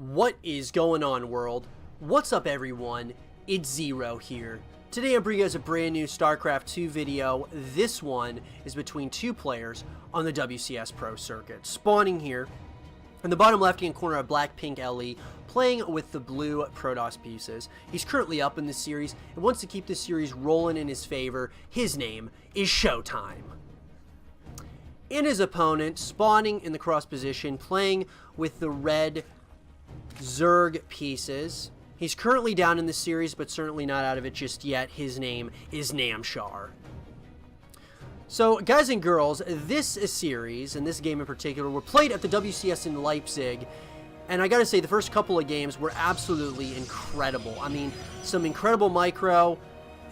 What is going on, world? What's up, everyone? It's Zero here. Today I'm bringing you guys a brand new Starcraft 2 video. This one is between two players on the WCS Pro circuit. Spawning here in the bottom left-hand corner of Black-Pink LE, playing with the blue Protoss pieces. He's currently up in this series and wants to keep this series rolling in his favor. His name is ShoWTimE. And his opponent, spawning in the cross position, playing with the red Zerg pieces. He's currently down in the series, but certainly not out of it just yet. His name is Namshar. So, guys and girls, this series, and this game in particular, were played at the WCS in Leipzig. And I gotta say, the first couple of games were absolutely incredible. I mean, some incredible micro.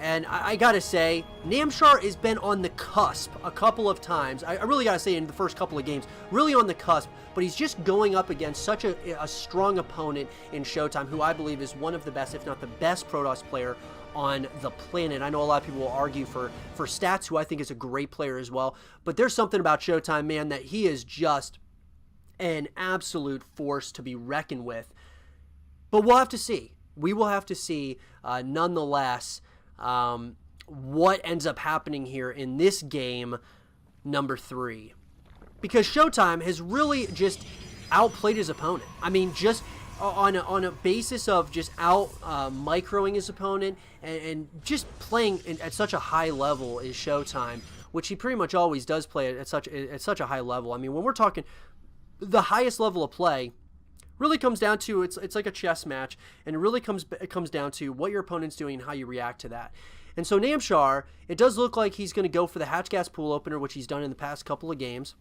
And I gotta say, Namshar has been on the cusp a couple of times. I really gotta say, in the first couple of games, really on the cusp. But he's just going up against such a strong opponent in ShoWTimE, who I believe is one of the best, if not the best, Protoss player on the planet. I know a lot of people will argue for Stats, who I think is a great player as well. But there's something about ShoWTimE, man, that he is just an absolute force to be reckoned with. But we'll have to see. We will have to see, nonetheless, what ends up happening here in this game number 3. Because ShoWTimE has really just outplayed his opponent. I mean, just on a basis of just microing his opponent and just playing at such a high level is ShoWTimE, which he pretty much always does play at such a high level. I mean, when we're talking the highest level of play, really comes down to it's like a chess match, and it really comes down to what your opponent's doing and how you react to that. And so Namshar, it does look like he's going to go for the hatch gas pool opener, which he's done in the past couple of games,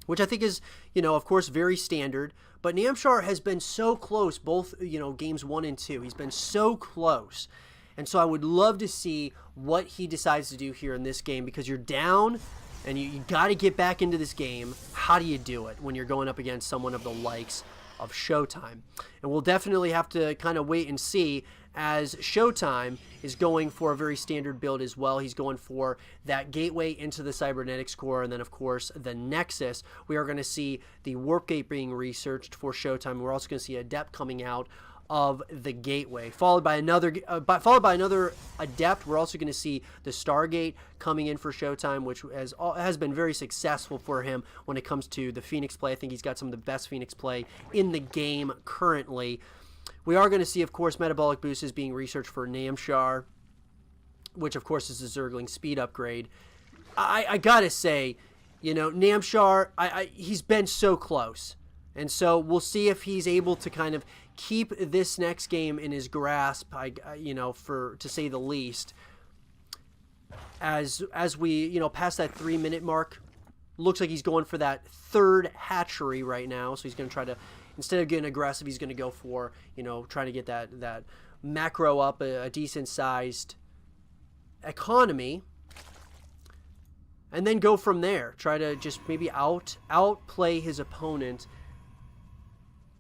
which I think is, of course, very standard. But Namshar has been so close, both, games 1 and 2. He's been so close. And so I would love to see what he decides to do here in this game, because you're down and you got to get back into this game. How do you do it when you're going up against someone of the likes of ShoWTimE? And we'll definitely have to kind of wait and see, as ShoWTimE is going for a very standard build as well. He's going for that gateway into the cybernetics core, and then of course the Nexus. We are going to see the warp gate being researched for ShoWTimE. We're also going to see Adept coming out of the gateway, followed by another Adept. We're also going to see the Stargate coming in for ShoWTimE, which has been very successful for him when it comes to the Phoenix play. I think he's got some of the best Phoenix play in the game currently. We are going to see, of course, metabolic boosts being researched for Namshar, which of course is a Zergling speed upgrade. I gotta say, Namshar, he's been so close. And so we'll see if he's able to kind of keep this next game in his grasp, to say the least. As we, pass that 3-minute mark, looks like he's going for that third hatchery right now. So he's going to try to, instead of getting aggressive, he's going to go for, trying to get that macro up, a decent-sized economy. And then go from there. Try to just maybe outplay his opponent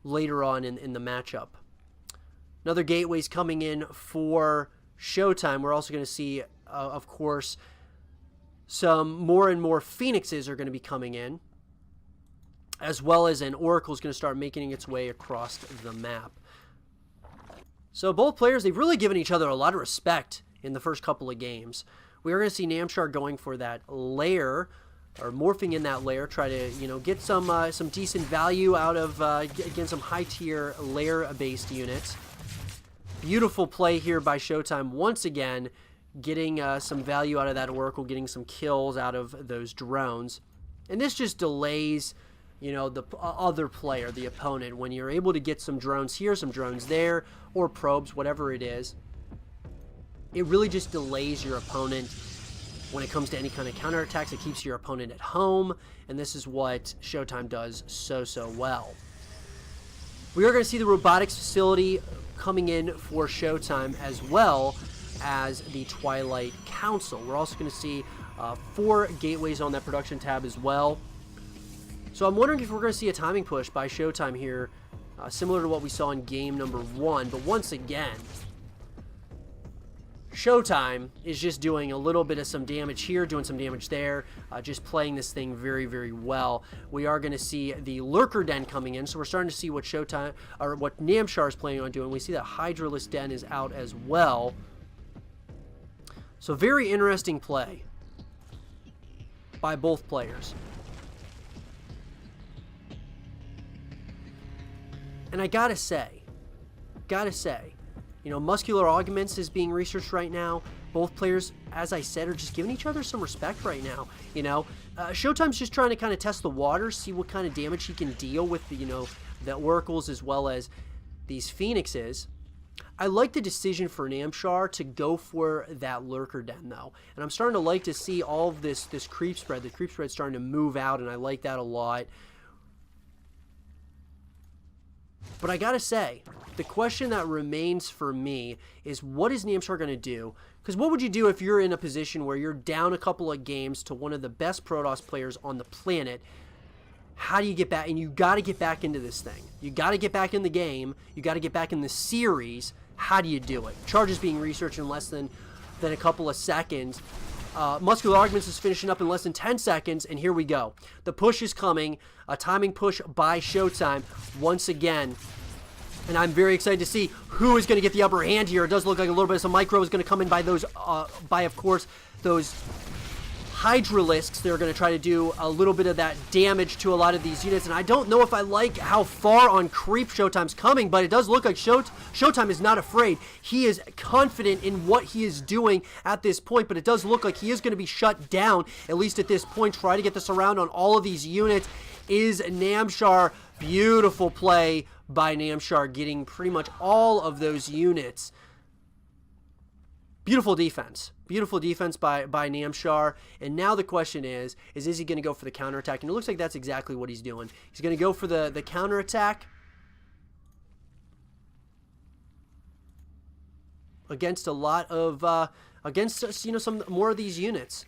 later on in the matchup. Another gateway's coming in for ShoWTimE. We're also going to see, of course, some more and more Phoenixes are going to be coming in, as well as an Oracle's going to start making its way across the map. So both players, they've really given each other a lot of respect in the first couple of games. We are going to see Namshar going for that lair, or morphing in that lair, try to, get some decent value out of, again, some high-tier lair-based units. Beautiful play here by ShoWTimE, once again, getting some value out of that Oracle, getting some kills out of those drones. And this just delays, the other player, the opponent. When you're able to get some drones here, some drones there, or probes, whatever it is, it really just delays your opponent. When it comes to any kind of counterattacks, it keeps your opponent at home, and this is what ShoWTimE does so well. We are going to see the robotics facility coming in for ShoWTimE, as well as the Twilight Council. We're also going to see 4 gateways on that production tab as well. So I'm wondering if we're going to see a timing push by ShoWTimE here, similar to what we saw in game number 1, but once again, ShoWTimE is just doing a little bit of some damage here, doing some damage there, just playing this thing very, very well. We are going to see the Lurker Den coming in, so we're starting to see what ShoWTimE, or what Namshar is planning on doing. We see that Hydralisk Den is out as well. So very interesting play by both players. And I gotta say, you know, muscular augments is being researched right now. Both players, as I said, are just giving each other some respect right now. You know, ShoWTimE's just trying to kind of test the waters, see what kind of damage he can deal with the, you know, the Oracles as well as these Phoenixes. I like the decision for Namshar to go for that Lurker Den, though. And I'm starting to like to see all of this creep spread. The creep spread's starting to move out, and I like that a lot. But I gotta say, the question that remains for me is, what is Namshar going to do? Because what would you do if you're in a position where you're down a couple of games to one of the best Protoss players on the planet? How do you get back? And you got to get back into this thing. You got to get back in the game. You got to get back in the series. How do you do it? Charge is being researched in less than a couple of seconds. Muscular Augments is finishing up in less than 10 seconds, and here we go. The push is coming. A timing push by ShoWTimE once again. And I'm very excited to see who is going to get the upper hand here. It does look like a little bit of some micro is going to come in by those, of course, those Hydralisks. They're going to try to do a little bit of that damage to a lot of these units. And I don't know if I like how far on creep ShoWTimE's coming, but it does look like ShoWTimE is not afraid. He is confident in what he is doing at this point, but it does look like he is going to be shut down, at least at this point. Try to get the surround on all of these units is Namshar. Beautiful play by Namshar, getting pretty much all of those units. Beautiful defense. Beautiful defense by Namshar. And now the question is he going to go for the counterattack? And it looks like that's exactly what he's doing. He's going to go for the counterattack against a lot of, against, you know, some more of these units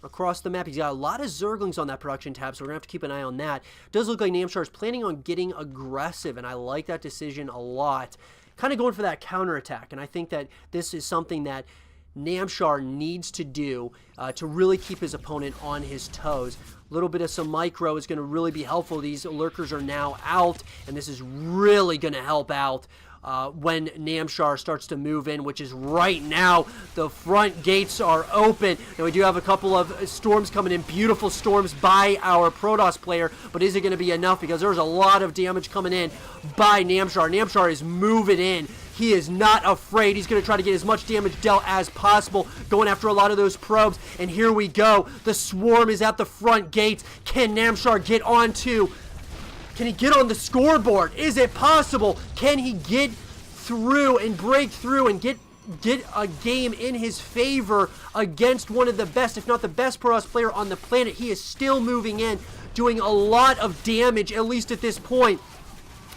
across the map. He's got a lot of Zerglings on that production tab, so we're going to have to keep an eye on that. It does look like Namshar is planning on getting aggressive, and I like that decision a lot. Kind of going for that counterattack, and I think that this is something that Namshar needs to do to really keep his opponent on his toes. A little bit of some micro is going to really be helpful. These Lurkers are now out, and this is really going to help out when Namshar starts to move in, which is right now. The front gates are open. Now we do have a couple of storms coming in, beautiful storms by our Protoss player, but is it going to be enough? Because there's a lot of damage coming in by Namshar. Namshar is moving in. He is not afraid. He's going to try to get as much damage dealt as possible, going after a lot of those probes. And here we go. The swarm is at the front gates. Can Namshar get onto? Can he get on the scoreboard? Is it possible? Can he get through and break through and get a game in his favor against one of the best, if not the best Protoss player on the planet? He is still moving in, doing a lot of damage, at least at this point,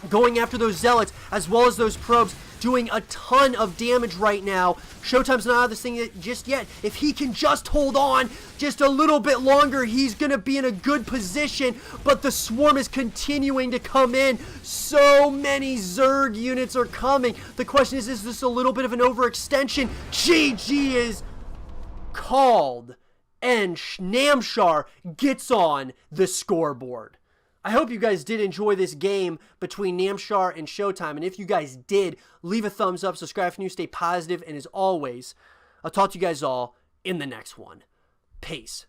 going after those zealots as well as those probes, doing a ton of damage right now. ShoWTimE's not out of this thing just yet. If he can just hold on just a little bit longer, he's going to be in a good position, but the swarm is continuing to come in. So many Zerg units are coming. The question is this a little bit of an overextension? GG is called, and Namshar gets on the scoreboard. I hope you guys did enjoy this game between Namshar and ShoWTimE, and if you guys did, leave a thumbs up, subscribe if new, stay positive, and as always, I'll talk to you guys all in the next one. Peace.